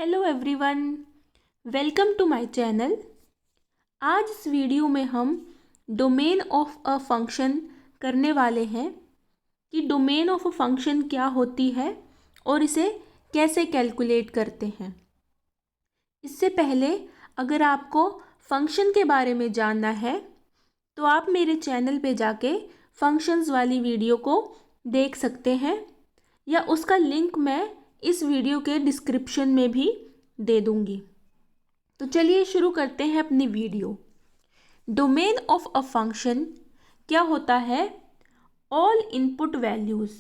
Hello everyone, welcome to my channel. आज इस video में हम डोमेन ऑफ अ फंक्शन करने वाले हैं कि डोमेन ऑफ अ फंक्शन क्या होती है और इसे कैसे कैलकुलेट करते हैं। इससे पहले अगर आपको फंक्शन के बारे में जानना है तो आप मेरे चैनल पे जाके फंक्शंस वाली वीडियो को देख सकते हैं या उसका लिंक मैं इस वीडियो के डिस्क्रिप्शन में भी दे दूंगी। तो चलिए शुरू करते हैं अपनी video. Domain of a function क्या होता है? ऑल इनपुट वैल्यूज़,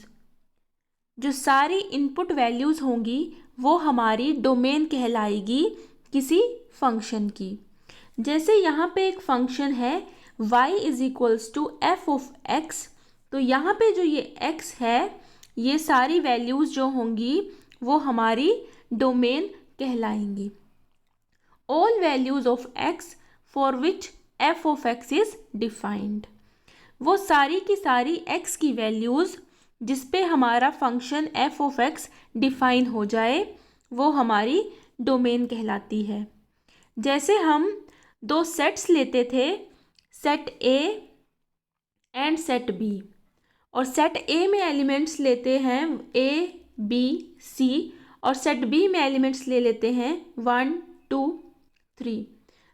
जो सारी इनपुट वैल्यूज़ होंगी वो हमारी डोमेन कहलाएगी किसी फंक्शन की। जैसे यहाँ पे एक फंक्शन है y is equals to F of x, तो यहाँ पे जो ये x है ये सारी वैल्यूज़ जो होंगी वो हमारी डोमेन कहलाएंगी। All values of x for which f of x is defined, वो सारी की सारी x की वैल्यूज़ जिस पे हमारा function f of x define हो जाए वो हमारी डोमेन कहलाती है। जैसे हम दो सेट्स लेते थे, set A and set B, और सेट A में एलिमेंट्स लेते हैं A B C और सेट B में एलिमेंट्स ले लेते हैं 1 2 3,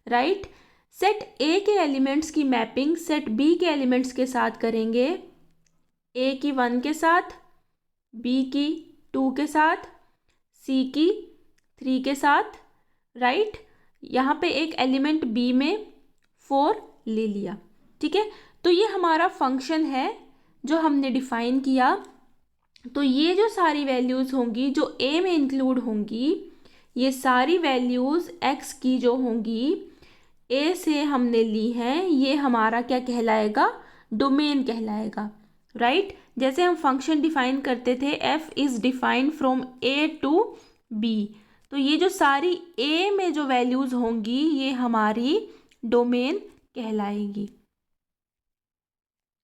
राइट। सेट A के एलिमेंट्स की मैपिंग सेट B के एलिमेंट्स के साथ करेंगे, A की 1 के साथ, B की 2 के साथ, C की 3 के साथ, राइट। यहाँ पे एक एलिमेंट B में 4 ले लिया, ठीक है। तो ये हमारा फंक्शन है जो हमने डिफाइन किया। तो ये जो सारी वैल्यूज़ होंगी जो A में इंक्लूड होंगी, ये सारी वैल्यूज़ x की जो होंगी A से हमने ली हैं, ये हमारा क्या कहलाएगा? डोमेन कहलाएगा, राइट। जैसे हम फंक्शन डिफाइन करते थे f is defined from A to B, तो ये जो सारी A में जो वैल्यूज़ होंगी ये हमारी डोमेन कहलाएगी,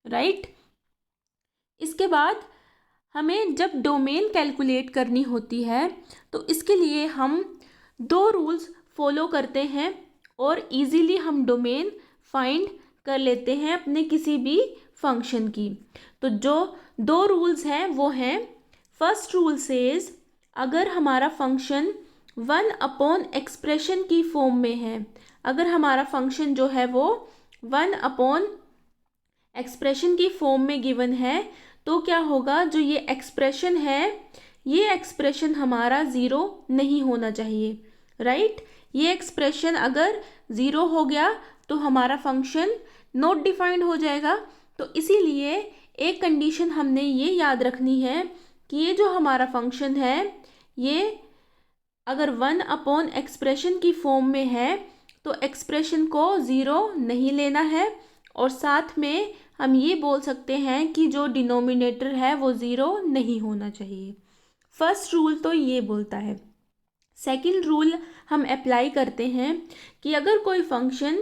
राइट। इसके बाद हमें जब डोमेन कैलकुलेट करनी होती है तो इसके लिए हम दो रूल्स फॉलो करते हैं और इजीली हम डोमेन फाइंड कर लेते हैं अपने किसी भी फंक्शन की। तो जो दो रूल्स हैं वो हैं, फर्स्ट रूल सेज अगर हमारा फंक्शन 1 अपॉन एक्सप्रेशन की फॉर्म में है, अगर हमारा फंक्शन जो है वो 1 अपॉन एक्सप्रेशन की फॉर्म में गिवन है तो क्या होगा? जो ये एक्सप्रेशन है ये एक्सप्रेशन हमारा ज़ीरो नहीं होना चाहिए, राइट। ये एक्सप्रेशन अगर ज़ीरो हो गया तो हमारा फंक्शन नॉट डिफाइंड हो जाएगा। तो इसीलिए एक कंडीशन हमने ये याद रखनी है कि ये जो हमारा फंक्शन है ये अगर 1 अपॉन एक्सप्रेशन की फॉर्म में है तो एक्सप्रेशन को ज़ीरो नहीं लेना है, और साथ में हम ये बोल सकते हैं कि जो डिनोमिनेटर है वो ज़ीरो नहीं होना चाहिए। फर्स्ट रूल तो ये बोलता है। सेकंड रूल हम अप्लाई करते हैं कि अगर कोई फंक्शन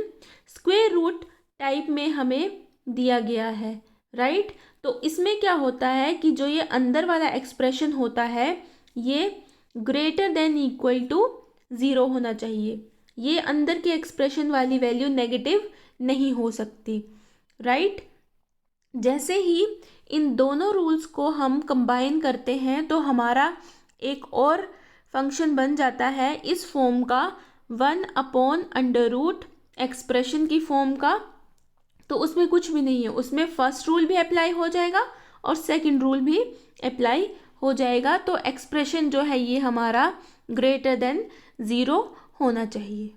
स्क्वायर रूट टाइप में हमें दिया गया है, राइट, तो इसमें क्या होता है कि जो ये अंदर वाला एक्सप्रेशन होता है ये greater than equal to zero होना चाहिए। ये अंदर के एक्सप्रेशन वाली वैल्यू नेगेटिव नहीं हो सकती, राइट। जैसे ही इन दोनों रूल्स को हम कंबाइन करते हैं तो हमारा एक और फंक्शन बन जाता है इस फॉर्म का, 1 अपॉन अंडर रूट एक्सप्रेशन की फॉर्म का। तो उसमें कुछ भी नहीं है, उसमें फर्स्ट रूल भी अप्लाई हो जाएगा और सेकंड रूल भी अप्लाई हो जाएगा। तो एक्सप्रेशन जो है ये हमारा ग्रेटर देन ज़ीरो होना चाहिए।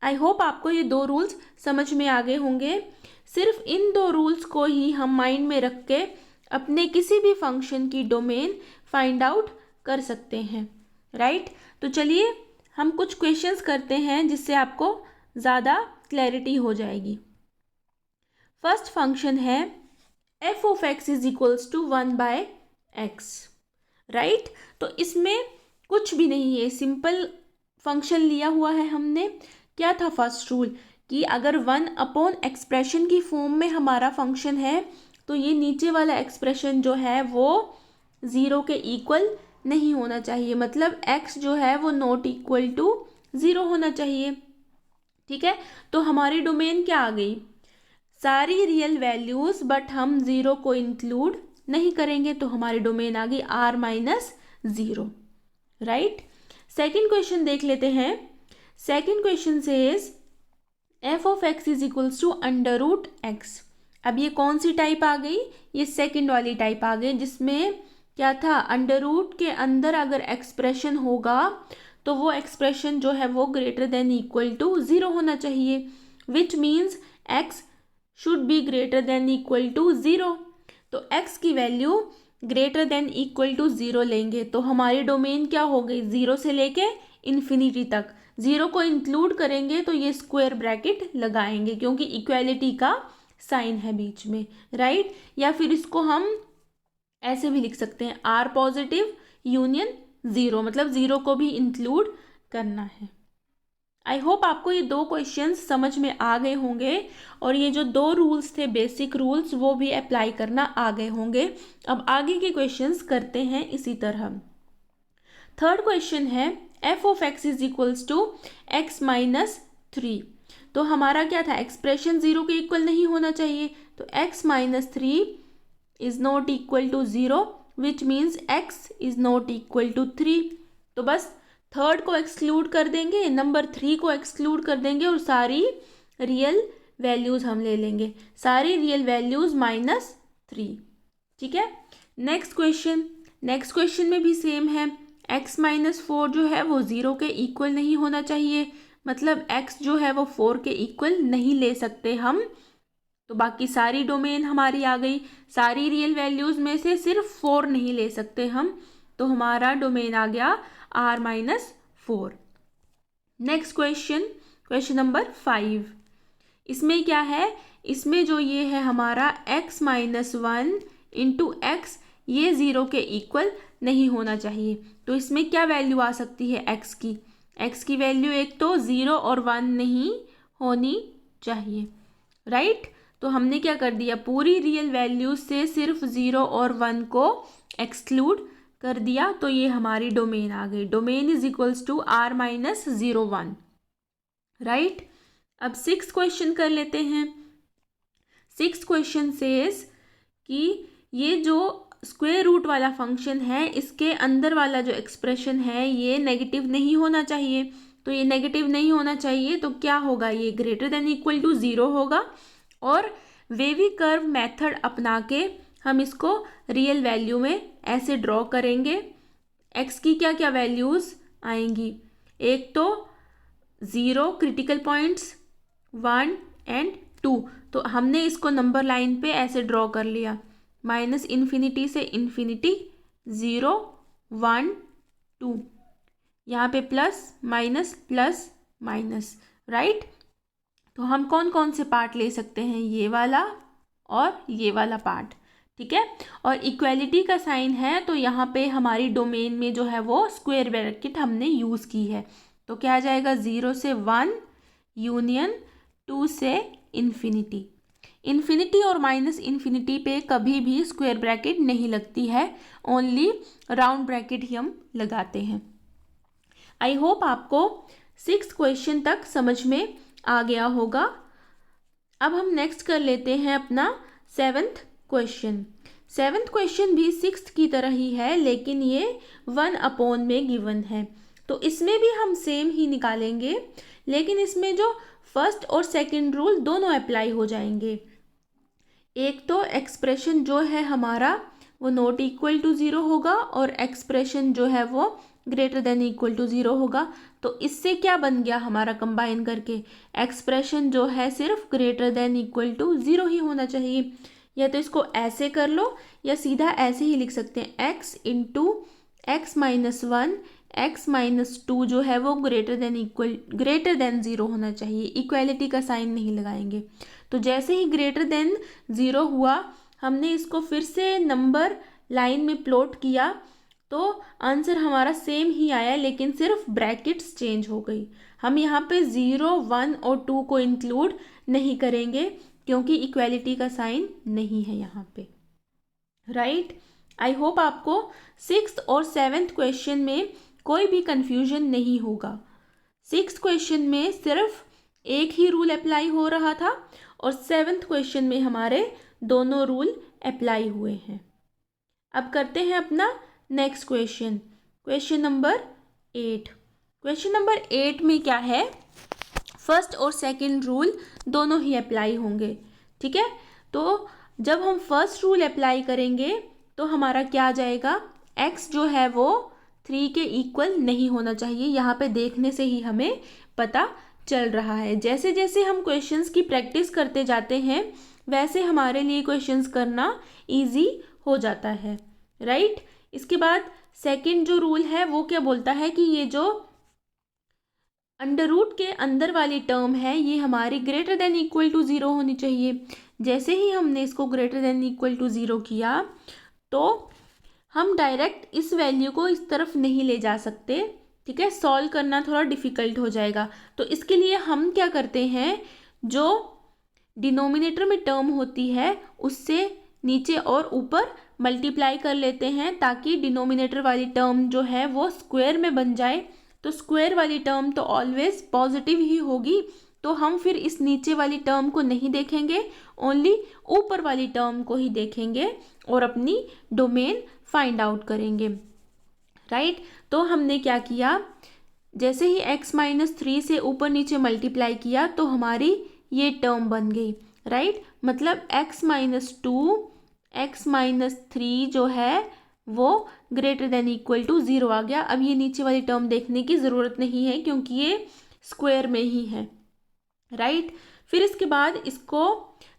आई होप आपको ये दो रूल्स समझ में आ गए होंगे। सिर्फ इन दो रूल्स को ही हम माइंड में रख के अपने किसी भी फंक्शन की डोमेन फाइंड आउट कर सकते हैं, राइट। तो चलिए हम कुछ क्वेश्चंस करते हैं जिससे आपको ज़्यादा क्लैरिटी हो जाएगी। फर्स्ट फंक्शन है f of x is equals to 1/x, right. तो इसमें कुछ भी नहीं है, सिंपल फंक्शन लिया हुआ है हमने। क्या था फर्स्ट रूल कि अगर 1 अपॉन एक्सप्रेशन की फॉर्म में हमारा फंक्शन है तो ये नीचे वाला एक्सप्रेशन जो है वो ज़ीरो के इक्वल नहीं होना चाहिए, मतलब x जो है वो नॉट इक्वल टू 0 होना चाहिए। ठीक है, तो हमारी डोमेन क्या आ गई, सारी रियल वैल्यूज़, बट हम 0 को इंक्लूड नहीं करेंगे, तो हमारी डोमेन आ गई r-0, राइट। सेकेंड क्वेश्चन देख लेते हैं। Second question says f of x is equals to under root X. अब ये कौन सी टाइप आ गई, ये सेकेंड वाली टाइप आ गई, जिसमें क्या था, अंडर रूट के अंदर अगर एक्सप्रेशन होगा तो वो एक्सप्रेशन जो है वो ग्रेटर देन इक्वल टू 0 होना चाहिए, which means x should be greater than equal to 0। तो x की value greater than equal to 0 लेंगे तो हमारी डोमेन क्या हो गई, 0 से लेके इन्फिनिटी तक। 0 को इंक्लूड करेंगे तो ये स्क्वायर ब्रैकेट लगाएंगे क्योंकि इक्वालिटी का साइन है बीच में, राइट। या फिर इसको हम ऐसे भी लिख सकते हैं, r पॉजिटिव यूनियन 0, मतलब 0 को भी इंक्लूड करना है। आई होप आपको ये दो क्वेश्चंस समझ में आ गए होंगे और ये जो दो रूल्स थे बेसिक रूल्स वो भी अप्लाई करना आ गए होंगे। अब आगे के क्वेश्चंस करते हैं इसी तरह। थर्ड क्वेश्चन है f of x is equals to x minus 3। तो हमारा क्या था, एक्सप्रेशन 0 के इक्वल नहीं होना चाहिए, तो x minus 3 is not equal to 0 which means x is not equal to 3। तो बस थर्ड को एक्सक्लूड कर देंगे, नंबर 3 को एक्सक्लूड कर देंगे और सारी रियल वैल्यूज़ हम ले लेंगे, सारी रियल वैल्यूज़ -3। ठीक है, नेक्स्ट क्वेश्चन में भी सेम है, x माइनस 4 जो है वो 0 के इक्वल नहीं होना चाहिए, मतलब x जो है वो 4 के इक्वल नहीं ले सकते हम। तो बाकी सारी डोमेन हमारी आ गई, सारी रियल वैल्यूज़ में से सिर्फ 4 नहीं ले सकते हम, तो हमारा डोमेन आ गया r-4। Next question number 5। इसमें क्या है, इसमें जो ये है हमारा x माइनस 1 इंटू एक्स, ये 0 के इक्वल नहीं होना चाहिए। तो इसमें क्या वैल्यू आ सकती है x की वैल्यू एक तो 0 और 1 नहीं होनी चाहिए, राइट। तो हमने क्या कर दिया, पूरी रियल वैल्यूज से सिर्फ 0 और 1 को एक्सक्लूड कर दिया, तो ये हमारी डोमेन आ गई, domain is equals to r-0 1, right. अब 6th क्वेश्चन कर लेते हैं। 6th क्वेश्चन सेज कि ये जो स्क्वायर रूट वाला फंक्शन है इसके अंदर वाला जो एक्सप्रेशन है ये नेगेटिव नहीं होना चाहिए, तो ये नेगेटिव नहीं होना चाहिए तो क्या होगा, ये ग्रेटर देन इक्वल टू 0 होगा और वेवी कर्व मेथड अपना के हम इसको रियल वैल्यू में ऐसे ड्रॉ करेंगे। x की क्या क्या वैल्यूज़ आएंगी, एक तो 0 क्रिटिकल पॉइंट्स 1 एंड 2, तो हमने इसको नंबर लाइन पे ऐसे ड्रॉ कर लिया, -∞ से इन्फिनिटी 0 1 2, यहाँ पे प्लस माइनस, राइट। तो हम कौन कौन से पार्ट ले सकते हैं, ये वाला और ये वाला पार्ट, ठीक है। और इक्वालिटी का साइन है तो यहाँ पे हमारी डोमेन में जो है वो स्क्वायर ब्रैकेट हमने यूज़ की है, तो क्या आ जाएगा 0 से 1 यूनियन 2 से इन्फिनिटी और -∞ पे कभी भी स्क्वायर ब्रैकेट नहीं लगती है, ओनली राउंड ब्रैकेट ही हम लगाते हैं। आई होप आपको 6th क्वेश्चन तक समझ में आ गया होगा। अब हम नेक्स्ट कर लेते हैं अपना 7th क्वेश्चन। 7th क्वेश्चन भी 6th की तरह ही है लेकिन ये 1/, में गिवन है, तो इसमें भी हम सेम ही निकालेंगे, लेकिन इसमें जो फर्स्ट और सेकंड रूल दोनों अप्लाई हो जाएंगे। एक तो एक्सप्रेशन जो है हमारा वो नॉट इक्वल टू 0 होगा और एक्सप्रेशन जो है वो ग्रेटर देन इक्वल टू 0 होगा, तो इससे क्या बन गया हमारा कंबाइन करके, एक्सप्रेशन जो है सिर्फ ग्रेटर देन इक्वल टू 0 ही होना चाहिए। या तो इसको ऐसे कर लो या सीधा ऐसे ही लिख सकते हैं, x into x minus 1 x minus 2 जो है वो ग्रेटर देन 0 होना चाहिए, इक्वालिटी का साइन नहीं लगाएंगे। तो जैसे ही ग्रेटर देन 0 हुआ हमने इसको फिर से नंबर लाइन में प्लॉट किया तो आंसर हमारा सेम ही आया, लेकिन सिर्फ ब्रैकेट्स चेंज हो गई। हम यहाँ पे 0 1 और 2 को इंक्लूड नहीं करेंगे क्योंकि इक्वालिटी का साइन नहीं है यहाँ पे, राइट। आई होप आपको 6th और 7th क्वेश्चन में कोई भी कंफ्यूजन नहीं होगा। 6th क्वेश्चन में सिर्फ एक ही रूल अप्लाई हो रहा था और 7th क्वेश्चन में हमारे दोनों रूल अप्लाई हुए हैं। अब करते हैं अपना next question, question number 8। Question number 8 में क्या है, फर्स्ट और सेकंड रूल दोनों ही अप्लाई होंगे। ठीक है, तो जब हम फर्स्ट रूल अप्लाई करेंगे तो हमारा क्या आ जाएगा, x जो है वो 3 के इक्वल नहीं होना चाहिए। यहाँ पे देखने से ही हमें पता चल रहा है। जैसे जैसे हम क्वेश्चंस की प्रैक्टिस करते जाते हैं वैसे हमारे लिए क्वेश्चंस करना इजी हो जाता है, राइट। इसके बाद सेकंड जो रूल है वो क्या बोलता है कि ये जो अंडर रूट के अंदर वाली टर्म है ये हमारी ग्रेटर देन इक्वल टू 0 होनी चाहिए। जैसे ही हमने इसको ग्रेटर देन इक्वल टू 0 किया तो हम डायरेक्ट इस वैल्यू को इस तरफ नहीं ले जा सकते। ठीक है, सॉल्व करना थोड़ा डिफ़िकल्ट हो जाएगा। तो इसके लिए हम क्या करते हैं, जो डिनोमिनेटर में टर्म होती है उससे नीचे और ऊपर मल्टीप्लाई कर लेते हैं ताकि डिनोमिनेटर वाली टर्म जो है वो स्क्वायर में बन जाए। तो स्क्वायर वाली टर्म तो ऑलवेज पॉजिटिव ही होगी, तो हम फिर इस नीचे वाली टर्म को नहीं देखेंगे, ओनली ऊपर वाली टर्म को ही देखेंगे और अपनी डोमेन फाइंड आउट करेंगे, राइट। तो हमने क्या किया, जैसे ही x-3 से ऊपर नीचे मल्टीप्लाई किया तो हमारी ये टर्म बन गई, राइट। मतलब x-2 x-3 जो है वो ग्रेटर देन इक्वल टू 0 आ गया। अब ये नीचे वाली टर्म देखने की ज़रूरत नहीं है क्योंकि ये स्क्वायर में ही है, राइट। फिर इसके बाद इसको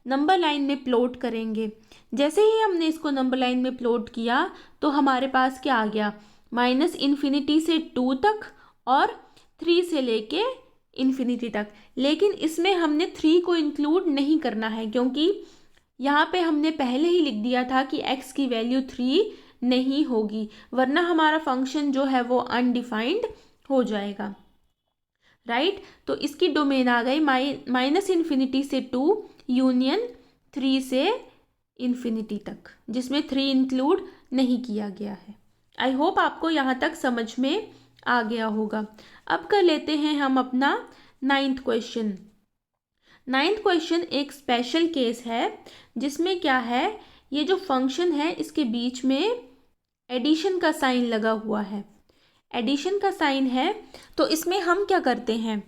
नंबर लाइन में प्लॉट करेंगे। जैसे ही हमने इसको नंबर लाइन में प्लॉट किया तो हमारे पास क्या आ गया, -∞ से 2 तक और 3 से लेके इन्फिनिटी तक। लेकिन इसमें हमने 3 को इंक्लूड नहीं करना है क्योंकि यहाँ पे हमने पहले ही लिख दिया था कि x की वैल्यू 3 नहीं होगी, वरना हमारा फंक्शन जो है वो अनडिफाइंड हो जाएगा, राइट। तो इसकी डोमेन आ गई -∞ से 2 यूनियन 3 से इन्फिनिटी तक, जिसमें 3 इंक्लूड नहीं किया गया है। आई होप आपको यहाँ तक समझ में आ गया होगा। अब कर लेते हैं हम अपना 9th क्वेश्चन। 9th क्वेश्चन एक स्पेशल केस है जिसमें क्या है, ये जो फंक्शन है इसके बीच में एडिशन का साइन लगा हुआ है। एडिशन का साइन है तो इसमें हम क्या करते हैं,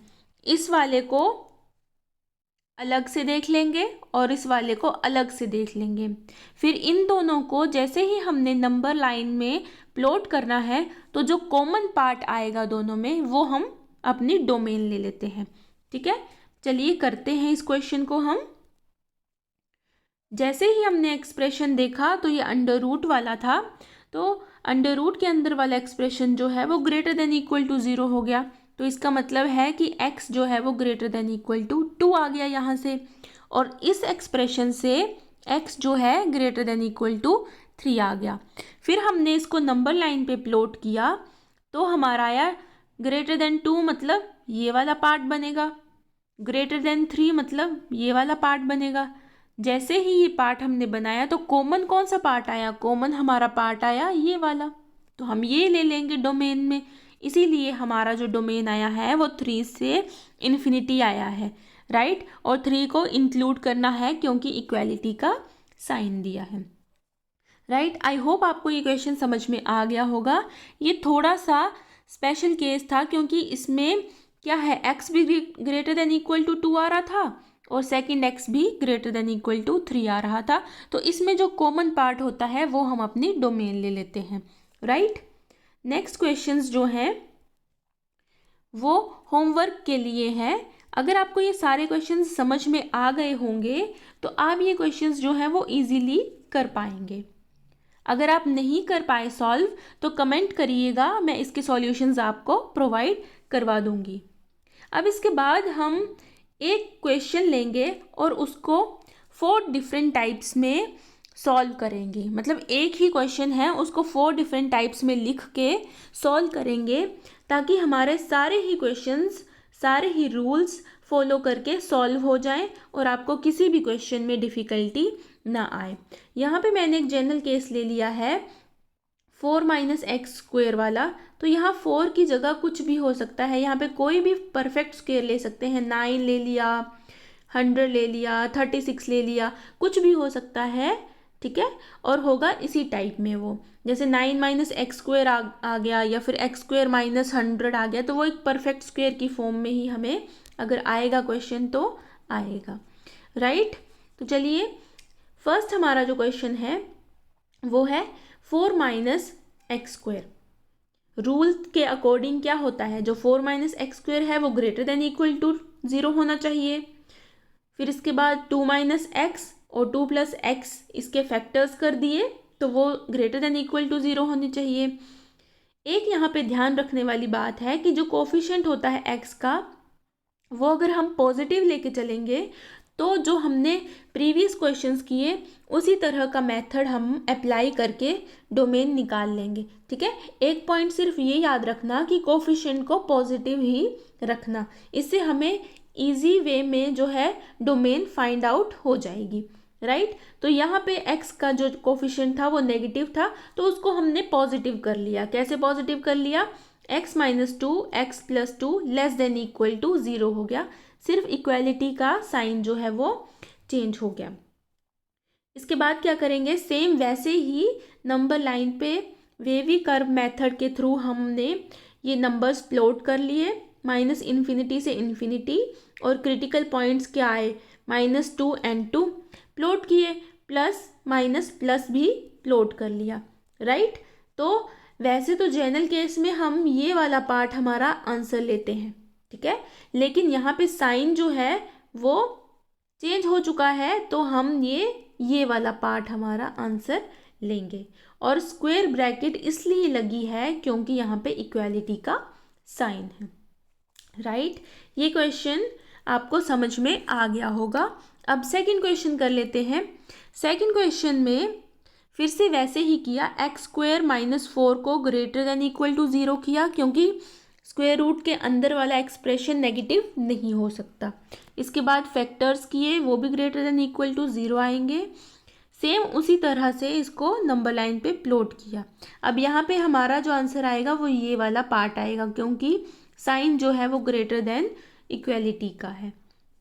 इस वाले को अलग से देख लेंगे और इस वाले को अलग से देख लेंगे। फिर इन दोनों को जैसे ही हमने नंबर लाइन में प्लॉट करना है तो जो कॉमन पार्ट आएगा दोनों में वो हम अपनी डोमेन ले लेते हैं। ठीक है, चलिए करते हैं इस क्वेश्चन को हम। जैसे ही हमने एक्सप्रेशन देखा तो ये अंडर रूट वाला था, तो अंडर रूट के अंदर वाला एक्सप्रेशन जो है वो ग्रेटर देन इक्वल टू 0 हो गया। तो इसका मतलब है कि x जो है वो ग्रेटर देन इक्वल टू 2 आ गया यहाँ से, और इस एक्सप्रेशन से x जो है ग्रेटर देन इक्वल टू 3 आ गया। फिर हमने इसको नंबर लाइन पे प्लॉट किया तो हमारा आया ग्रेटर देन 2 मतलब ये वाला पार्ट बनेगा, ग्रेटर देन 3 मतलब ये वाला पार्ट बनेगा। जैसे ही ये पार्ट हमने बनाया तो कॉमन कौन सा पार्ट आया, कॉमन हमारा पार्ट आया ये वाला, तो हम ये ले लेंगे डोमेन में। इसीलिए हमारा जो डोमेन आया है वो 3 से इन्फिनिटी आया है, राइट। और 3 को इंक्लूड करना है क्योंकि इक्वालिटी का साइन दिया है, राइट। आई होप आपको ये क्वेश्चन समझ में आ गया होगा। ये थोड़ा सा स्पेशल केस था क्योंकि इसमें क्या है, x भी ग्रेटर देन इक्वल टू 2 आ रहा था और सेकंड x भी ग्रेटर देन इक्वल टू 3 आ रहा था। तो इसमें जो कॉमन पार्ट होता है वो हम अपनी डोमेन ले लेते हैं, राइट। नेक्स्ट क्वेश्चंस जो हैं वो होमवर्क के लिए हैं। अगर आपको ये सारे क्वेश्चंस समझ में आ गए होंगे तो आप ये क्वेश्चंस जो हैं वो इजीली कर पाएंगे। अगर आप नहीं कर पाए सॉल्व तो कमेंट करिएगा, मैं इसके सॉल्यूशंस आपको प्रोवाइड करवा दूंगी। अब इसके बाद हम एक क्वेश्चन लेंगे और उसको 4 डिफरेंट टाइप्स में सॉल्व करेंगे। मतलब एक ही क्वेश्चन है उसको 4 डिफरेंट टाइप्स में लिख के सॉल्व करेंगे ताकि हमारे सारे ही क्वेश्चंस सारे ही रूल्स फॉलो करके सॉल्व हो जाएं और आपको किसी भी क्वेश्चन में डिफ़िकल्टी ना आए। यहाँ पे मैंने एक जनरल केस ले लिया है 4 माइनस एक्स स्क्वेयर वाला, तो यहाँ 4 की जगह कुछ भी हो सकता है। यहाँ पे कोई भी परफेक्ट स्क्वेयर ले सकते हैं, 9 ले लिया, 100 ले लिया, 36 ले लिया, कुछ भी हो सकता है, ठीक है। और होगा इसी टाइप में वो, जैसे 9 माइनस एक्स स्क्वेयर आ गया या फिर एक्स स्क्वेयर माइनस 100 आ गया, तो वो एक परफेक्ट स्क्वेयर की फॉर्म में ही हमें अगर आएगा क्वेश्चन तो आएगा, राइट। तो चलिए फर्स्ट हमारा जो क्वेश्चन है वो है 4 माइनस एक्स स्क्वेयर। रूल के अकॉर्डिंग क्या होता है, जो 4 माइनस एक्स स्क्वेयर है वो ग्रेटर देन इक्वल टू 0 होना चाहिए। फिर इसके बाद 2 माइनस एक्स और 2 प्लस एक्स इसके फैक्टर्स कर दिए तो वो ग्रेटर देन इक्वल टू 0 होनी चाहिए। एक यहाँ पे ध्यान रखने वाली बात है कि जो कोफिशिएंट होता है एक्स का, वो अगर हम पॉजिटिव लेके चलेंगे तो जो हमने प्रीवियस क्वेश्चंस किए उसी तरह का मेथड हम अप्लाई करके डोमेन निकाल लेंगे, ठीक है। एक पॉइंट सिर्फ ये याद रखना कि कोफिशिएंट को पॉजिटिव ही रखना, इससे हमें इजी वे में जो है डोमेन फाइंड आउट हो जाएगी, राइट। तो यहाँ पे x का जो कोफिशिएंट था वो नेगेटिव था, तो उसको हमने पॉजिटिव कर लिया। कैसे पॉजिटिव कर लिया, x minus 2 x plus 2 less than equal to 0 हो गया, सिर्फ इक्वालिटी का साइन जो है वो चेंज हो गया। इसके बाद क्या करेंगे, सेम वैसे ही नंबर लाइन पे वेवी कर्व मेथड के थ्रू हमने ये नंबर्स प्लॉट कर लिए, माइनस इन्फिनिटी से इन्फिनिटी, और क्रिटिकल पॉइंट्स क्या आए, -2 and 2 प्लॉट किए, प्लस माइनस प्लस भी प्लॉट कर लिया, राइट। तो वैसे तो जनरल केस में हम ये वाला पार्ट हमारा आंसर लेते हैं, ठीक है, लेकिन यहाँ पे साइन जो है वो चेंज हो चुका है, तो हम ये वाला पार्ट हमारा आंसर लेंगे। और स्क्वायर ब्रैकेट इसलिए लगी है क्योंकि यहाँ पे इक्वालिटी का साइन है, राइट। ये क्वेश्चन आपको समझ में आ गया होगा। अब सेकंड क्वेश्चन कर लेते हैं। सेकंड क्वेश्चन में फिर से वैसे ही किया, एक्स स्क्वायर माइनस 4 को ग्रेटर देन इक्वल टू 0 किया, क्योंकि स्क्वायर रूट के अंदर वाला एक्सप्रेशन नेगेटिव नहीं हो सकता। इसके बाद फैक्टर्स किए, वो भी ग्रेटर देन इक्वल टू 0 आएंगे। सेम उसी तरह से इसको नंबर लाइन पे प्लॉट किया। अब यहाँ पे हमारा जो आंसर आएगा वो ये वाला पार्ट आएगा, क्योंकि साइन जो है वो ग्रेटर देन इक्वालिटी का है,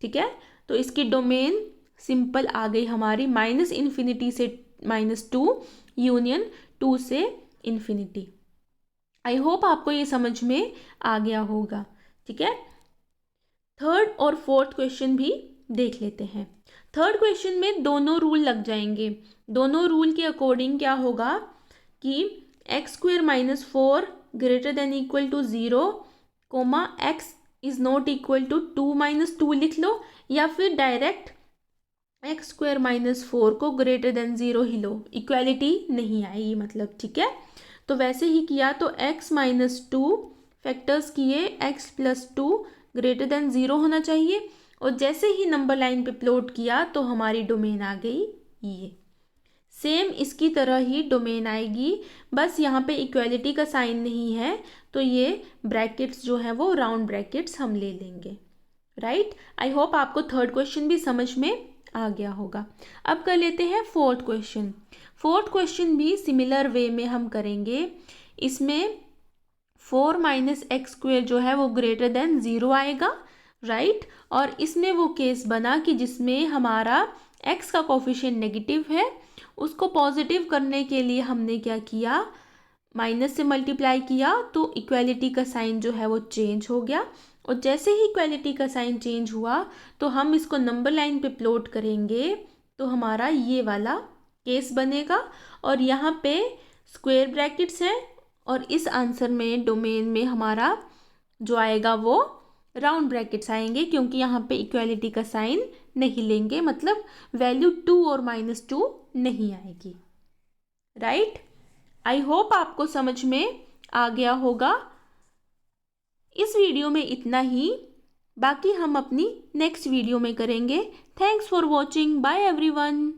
ठीक है। तो इसकी डोमेन सिंपल आ गई हमारी, माइनस इन्फिनिटी से -2 यूनियन 2 से इन्फिनिटी। आई होप आपको ये समझ में आ गया होगा, ठीक है। थर्ड और फोर्थ क्वेश्चन भी देख लेते हैं। थर्ड क्वेश्चन में दोनों रूल लग जाएंगे। दोनों रूल के अकॉर्डिंग क्या होगा कि x square minus 4 greater than equal to 0 comma x is not equal to 2 minus 2 लिख लो, या फिर डायरेक्ट एक्स स्क्वायर माइनस 4 को ग्रेटर देन 0 ही लो, इक्वालिटी नहीं आएगी मतलब, ठीक है। तो वैसे ही किया, तो x माइनस 2 फैक्टर्स किए, x प्लस 2 ग्रेटर देन 0 होना चाहिए, और जैसे ही नंबर लाइन पे प्लॉट किया तो हमारी डोमेन आ गई ये। सेम इसकी तरह ही डोमेन आएगी, बस यहाँ पे इक्वालिटी का साइन नहीं है, तो ये ब्रैकेट्स जो है वो राउंड ब्रैकेट्स हम ले लेंगे, राइट। आई होप आपको थर्ड क्वेश्चन भी समझ में आ गया होगा। अब कर लेते हैं फोर्थ क्वेश्चन। फोर्थ क्वेश्चन भी सिमिलर वे में हम करेंगे। इसमें 4 माइनस एक्स स्क्वेयर जो है वो ग्रेटर देन 0 आएगा, राइट। और इसमें वो केस बना कि जिसमें हमारा x का कोफिशिएंट नेगेटिव है, उसको पॉजिटिव करने के लिए हमने क्या किया, माइनस से मल्टीप्लाई किया, तो इक्वालिटी का साइन जो है वो चेंज हो गया। और जैसे ही इक्वालिटी का साइन चेंज हुआ तो हम इसको नंबर लाइन पे प्लॉट करेंगे, तो हमारा ये वाला केस बनेगा। और यहाँ पे स्क्वायर ब्रैकेट्स हैं, और इस आंसर में डोमेन में हमारा जो आएगा वो राउंड ब्रैकेट्स आएंगे, क्योंकि यहाँ पे इक्वालिटी का साइन नहीं लेंगे, मतलब वैल्यू 2 और -2 नहीं आएगी, राइट। आई होप आपको समझ में आ गया होगा। इस वीडियो में इतना ही, बाकी हम अपनी नेक्स्ट वीडियो में करेंगे। Thanks for watching, bye everyone.